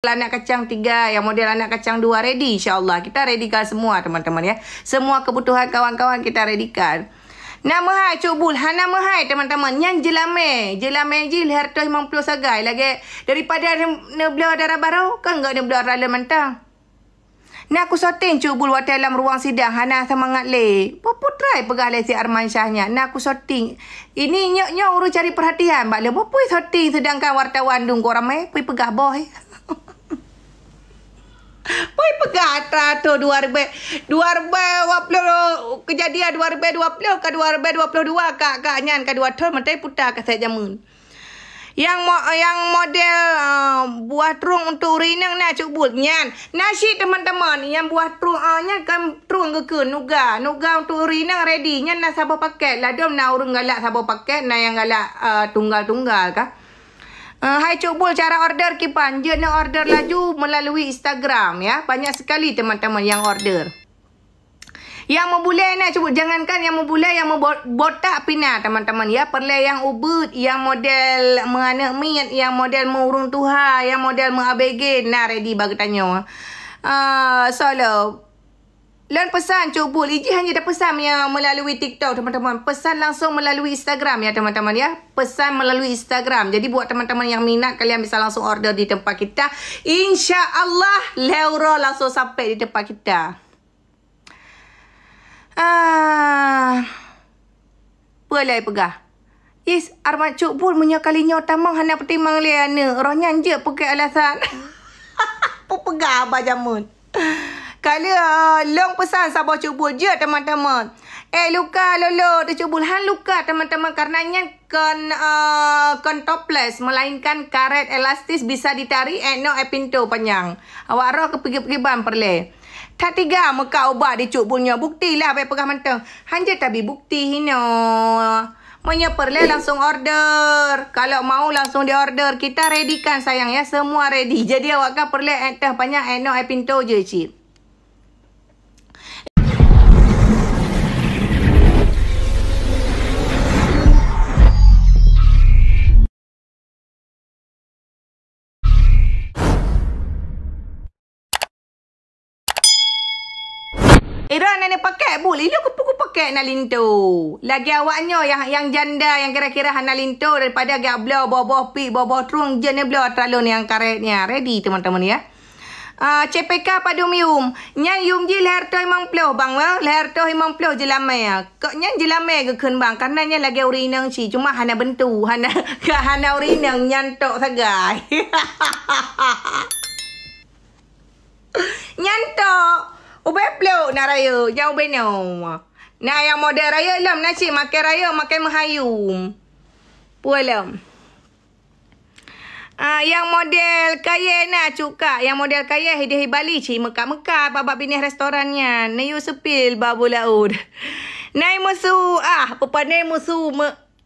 anak kacang 3, yang model anak kacang 2 ready, insyaAllah. Kita readykan semua teman-teman ya. Semua kebutuhan kawan-kawan kita readykan. Nama hai Cuk Bul, nama hai teman-teman. Yang jelame je harta 50 sagai lagi daripada nebla darah baru kan enggak nebla rala mentang. Nak aku sorting Cuk Bul waktu dalam ruang sidang hana semangat le. Putrai pegah le si Arman Syahnya. Nak aku sorting. Ini nyok urus cari perhatian bak le. Pui sorting sedangkan wartawan dung kau ramai pui pegah boy. Pui pegah trato 2020 kejadian 2020 ke 2022 kak nyan ke 2 tahun mentai putar ke saya jamun. Yang model buah terung untuk urinang nak Cuk Bul nyan. Nasi teman-teman yang buah terung nya kan terung ke nuga untuk urinang ready nyan nak sabar paket. Ladom nak urung galak sabar paket nak yang galak tunggal-tunggal kah. Hai Cuk Bul, cara order kipan. Je nak order laju melalui Instagram ya. Banyak sekali teman-teman yang order. Yang mau boleh nak Cuk Bul, jangankan yang mau boleh, yang mau botak pina teman-teman ya. Perlu yang ubud, yang model menganak mit, yang model mengurung tuha, yang model mengabege. Nah ready bagi tanya. Solo. Lain pesan Cuk Bul, Iji hanya dah pesan yang melalui TikTok teman-teman. Pesan langsung melalui Instagram ya teman-teman ya. Pesan melalui Instagram. Jadi buat teman-teman yang minat, kalian bisa langsung order di tempat kita. InsyaAllah Leuro langsung sampai di tempat kita. Pelai pegah. Is Arman Cuk Bul punya kalinya tamang hana pertimbang liana. Rohnya je pakai alasan. Pegah abah jamun. Kalau long pesan sabar Cuk Bul je teman-teman. Luka lolo tu Cuk Bul han luka teman-teman karenanya kon toples melainkan karet elastis bisa ditarik no pintu panjang. Awak roh kepegi-pegiban perle. Tak 3 muka ubah di Cuk Bulnya bukti lah baik pegah mentang. Hanja tapi bukti hino. Monya perle langsung order. Kalau mau langsung di order. Kita readykan sayang ya. Semua ready. Jadi awak kan perle entah banyak no pintu je cik. Ira nak pakai Bul. Ini aku pakai nak lintu. Lagi awaknya yang janda yang kira-kira nak lintu daripada agak belah bawah pi bawah terung je ni belah terlalu ni yang karetnya. Ready teman-teman ya. CPK padumium. Nyan yum je leher tu 50 bang wa. Leher tu 50 je lamai ya. Kok nyan je lamai ke keun bang. Karena nyan lagi urinang si. Cuma hana bentu. Hana urinang nyan tok sagai. Nyan tok. Ubah peluk nak raya. Jauh benau. Nak yang model raya lam. Nak cik makan raya. Makan menghayum. Pualam. Yang model kaya nak cuka. Yang model kaya hadiah Bali cik. Mekak-mekak. Babak binih restorannya. Nayu sepil babu laut. Nai musuh. Pepanai musuh.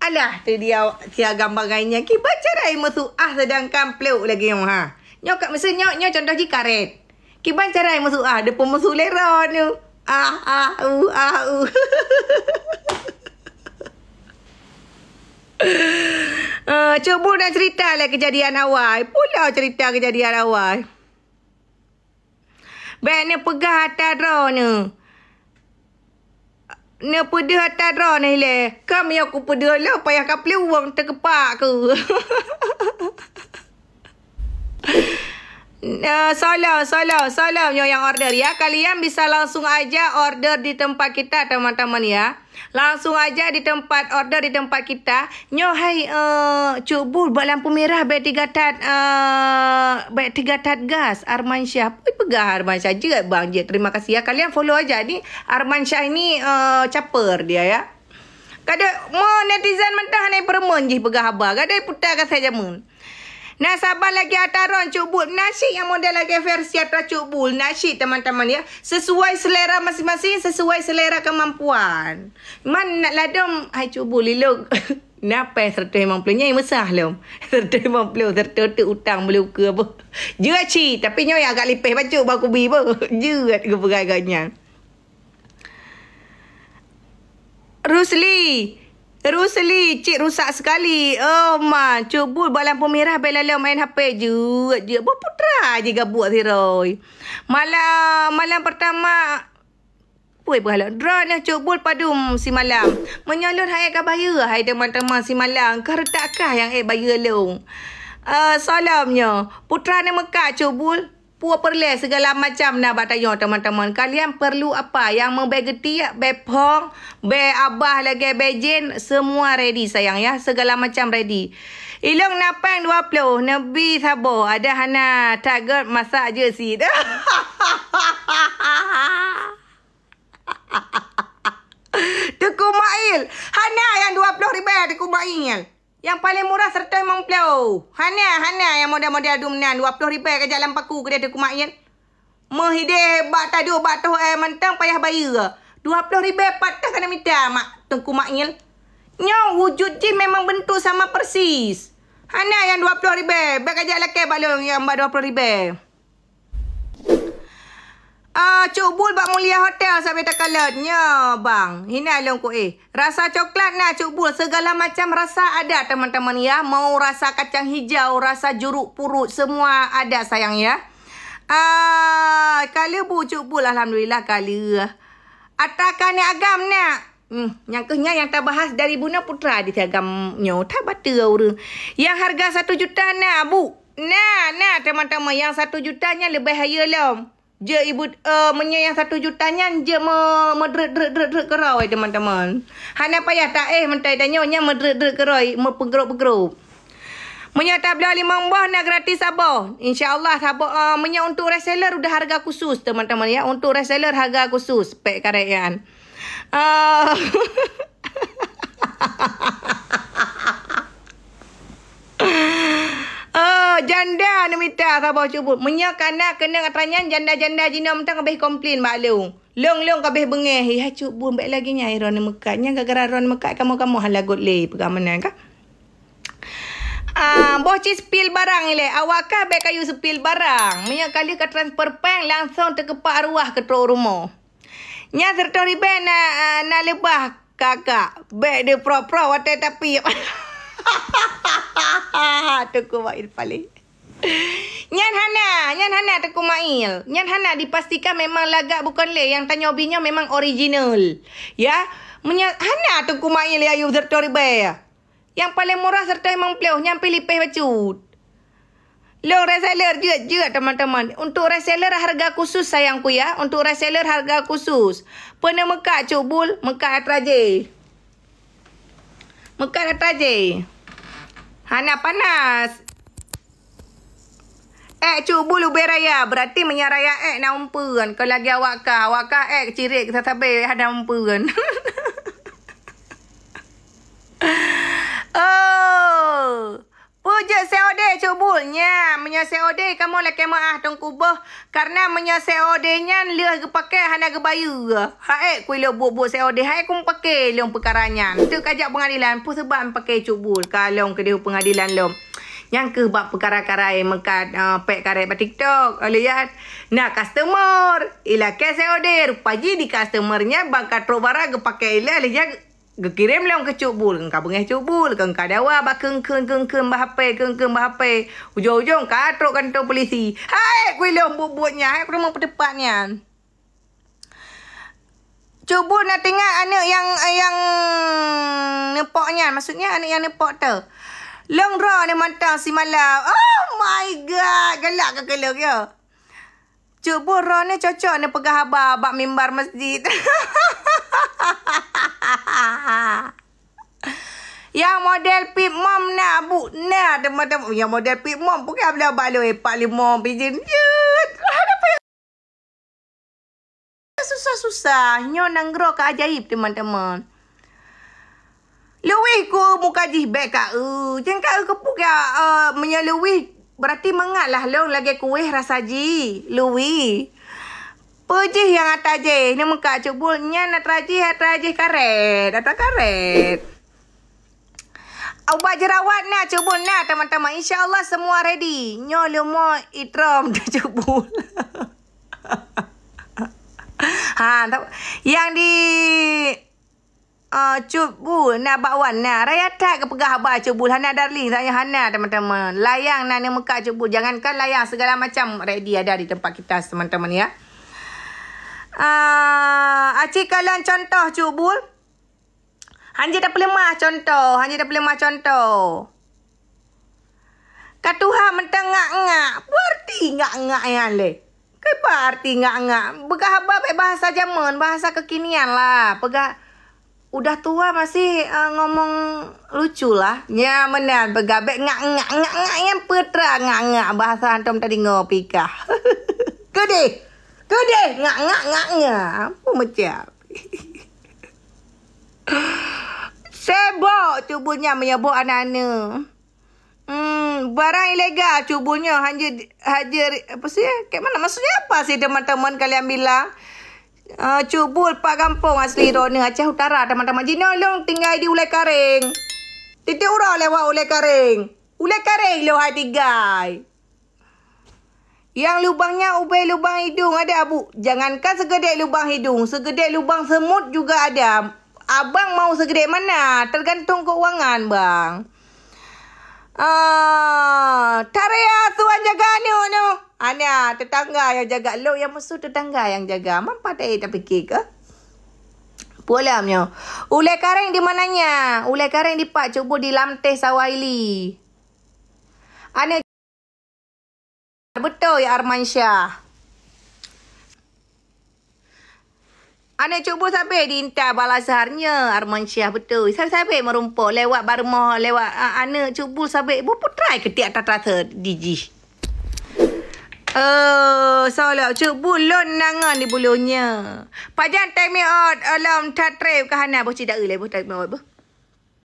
Alah. Tu dia gambar gayanya. Kibat cara musuh. Sedangkan peluk lagi. Nyok kat masa nyok contoh je karet. Kiban cara yang masuk dia pun masuk lera ni. Cuk Bul nak cerita lah kejadian awal. Pula cerita kejadian awal. Baik ni pegah atas draw ni. Ni pedih atas draw ni le. Kami aku pedih lah. Payah kapli uang terkepak ke. Salam yang order ya. Kalian bisa langsung aja order di tempat kita teman-teman ya. Langsung aja di tempat order di tempat kita. Hai Cuk Bul buat lampu merah baik 3 tat gas Arman Syah. Pegah Arman Syah je bang je. Terima kasih ya. Kalian follow aja ni Arman Syah ini caper dia ya. Kada netizen mentah ni permen je pegah abah. Kada putar kat saya jamun. Nah sabar lagi ataron Cuk Bul. Nasi yang model lagi versi atas Cuk Bul. Nasi teman-teman ya. Sesuai selera masing-masing. Sesuai selera kemampuan. Man nak ladom. Hai Cuk Bul liluk. Napa 150 nya yang besar lah. 150 serta utang belum ke apa. Jerat ci. Tapi nyoy agak lipih baju baku bi apa. Jerat ke peraganya. Rusli. Rusli, cik rusak sekali. Oh, man. Cubul buat lampu merah bela main HP je. Berputra je gabut si Roy. Malam pertama. Puai berhala. Drone cubul padum si malam. Menyalun hai kabaya. Hai teman-teman si malam. Kertakah yang bayar long. Salamnya. Putra ni Mekah cubul. Puan perle segala macam nak batayo teman-teman. Kalian perlu apa? Yang mau begetiak, bepong, be abah lagi bejin, semua ready sayang ya. Segala macam ready. Ilong napang 20, Nabi Sabo. Ada hana target masak je si. Tuku Mail. Hana yang 20 ribu Tuku Mail. Yang paling murah serta memang plau. Hana yang model-model dumnan 20 ribu ke jalan paku ke dia Tuku Mail. Menghidih bak tadu bak toh mentang payah bayar. 20 ribu patah kena minta mak Tuku Mail. Nya wujud je memang bentuk sama persis. Hana yang 20 ribu. Bak kajak laki balong yang bak 20 ribu. Cuk Bul bak mulia hotel sampai takalatnya bang. Hina long ko Rasa coklat nak Cuk Bul. Segala macam rasa ada teman-teman ya. Mau rasa kacang hijau, rasa jeruk purut, semua ada sayang ya. Kala bu Cuk Bul alhamdulillah kala. Atakan ni agam nak. Yang kehnya yang tak bahas dari Bunda Putra di agamnya. Tak bata orang. Yang harga 1 juta nak bu. Nah teman-teman yang 1 jutanya lebih higher lah. Je ibu yang 1 jutanya je medret kerau teman-teman. Hana payah tak mentai danyonya medret kerau penggerup. Menyata belah 5 buah nak gratis abah. InsyaAllah sabah untuk reseller udah harga khusus teman-teman ya. Untuk reseller harga khusus pek karyan. Janda ni minta sabar cuba. Menyakana kena katanya janda-janda jina mentang kabeh komplain mak long. Long kabeh bengeh. Hai cuba baik lagi nya Iron Mekat. Nya gara-gara Iron Mekat kamu halagot le pegang mana ka? Boci spill barang ni le. Awak baik kayu spill barang. Menyak kali ke transfer peng langsung terkepak arwah ke rumah. Nya serta riben na lebah kakak. Baik dia pro-pro watai tapi. Tuku Mail paling. Nyan Hana Tuku Mail. Nyan Hana dipastikan memang lagak bukan le. Yang tanya obinya memang original. Ya. Hana Tuku Mail ya user story bay. Yang paling murah serta memang plau. Yang pilih bacut. Long reseller je teman-teman. Untuk reseller harga khusus sayangku ya. Untuk reseller harga khusus. Pernah Mekat cubul. Mekat atraje. Hana panas. Cubul ubir raya. Berarti menyaraya nak umpuan. Kalau lagi awak cirik sasabe ada umpuan. Puja COD cubulnya. Menya COD kamu lagi maah tong kubah. Karena menya COD-nya liah ke pakai hana ke bayu. Kuila buat COD. Ku pakai long perkaranya. Tu kajak pengadilan. Pun sebab pakai cubul. Kalau ke dia pengadilan long. Yang ke bab perkara-kara Mekat pek karet pada TikTok. Lihat. Nah customer. Ila ke COD. Rupaji di customernya. Bangkat truk barang ke pakai ilah. Lihat. Kirim lang ke cubul. Kau bengeh cubul. Kau dawa bah keng bahape. Ujung-ujung katruk kantor polisi. Hai kuilong buat-buatnya. Hai aku rumah pedepatnya. Cubul nak tengok anak yang nepoknya. Maksudnya anak yang nepok tu. Long raw ni mantang si malam. Oh my god. Galak ke kelak ya. Cubul raw ni cocok ni pegah habar. Bak mimbar masjid. Yang model pip mom nak bu. Nah teman-teman. Yang model pip mom. Bukan belah baloi 45 pijin. Apa yang susah-susah. Nyo nanggro ke ajaib teman-teman. Luwih ku muka jih baik ka. Jangan ka kepuk ya. Menyeluwih. Berarti mengat lah. Long lagi kuih rasa ji. Luwih. Pejih yang atas je. Ni muka cubulnya nak rajih karet. Atas karet. Ubat jerawat nak cubul nak teman-teman. InsyaAllah semua ready. Nyo lemah itram dah cubul. Yang di Cuk Bul nak bakwan nak. Raya tak ke pegah abah Cuk Bul. Hana darling saya Hana teman-teman. Layang nak ni muka Cuk Bul. Jangankan layang segala macam ready ada di tempat kita teman-teman ya. Acik kalian contoh Cuk Bul. Hanya dah pelemah contoh. Hanya dah pelemah contoh. Katuha mentengak-ngak. Berarti ngak-ngak yang le. Kenapa arti ngak-ngak? Pegah abah bahasa zaman. Bahasa kekinian lah. Pegah udah tua masih ngomong lucu lah. Ya benar. Pegah ngak-ngak. Ngak-ngak yang petra ngak-ngak. Bahasa antum tadi ngopikah. Kedih. Kedih. Ngak-ngak-ngak-ngak. Apa macam? Sebok cubunya menyebut anak-anak. Barang ilegal cubunya hajar apa sih? Kayak mana maksudnya apa sih teman-teman kalian bilang? Cubul Pak Kampung asli Rona Aceh Utara teman-teman. Jinolong tinggal di Ulai Karing. Titik urang lewat Ulai Karing. Ulai Karing lo hai tigai. Yang lubangnya ubay lubang hidung ada bu. Jangankan segede lubang hidung, segede lubang semut juga ada. Abang mau segede mana? Tergantung keuangan bang. Taria tuan jaga ni no. Ana tetangga yang jaga lo yang musuh tetangga yang jaga. Mampa tak fikir ke? Pulamnya. Ulai Karing di mananya? Ulai Karing di Pak Cubu di Lamteh Sawaili. Ana betul ya Arman Syah. Ana cuba sampai di intai balasarnya Arman Syah betul. Sampai merumpuk lewat barmah lewat ana cuba sampai bu try ketik atas diji. Salah cuba lon nangan di bulunya. Pajan time out alam tatrep ke hana bo tidak ulai bo time out bo.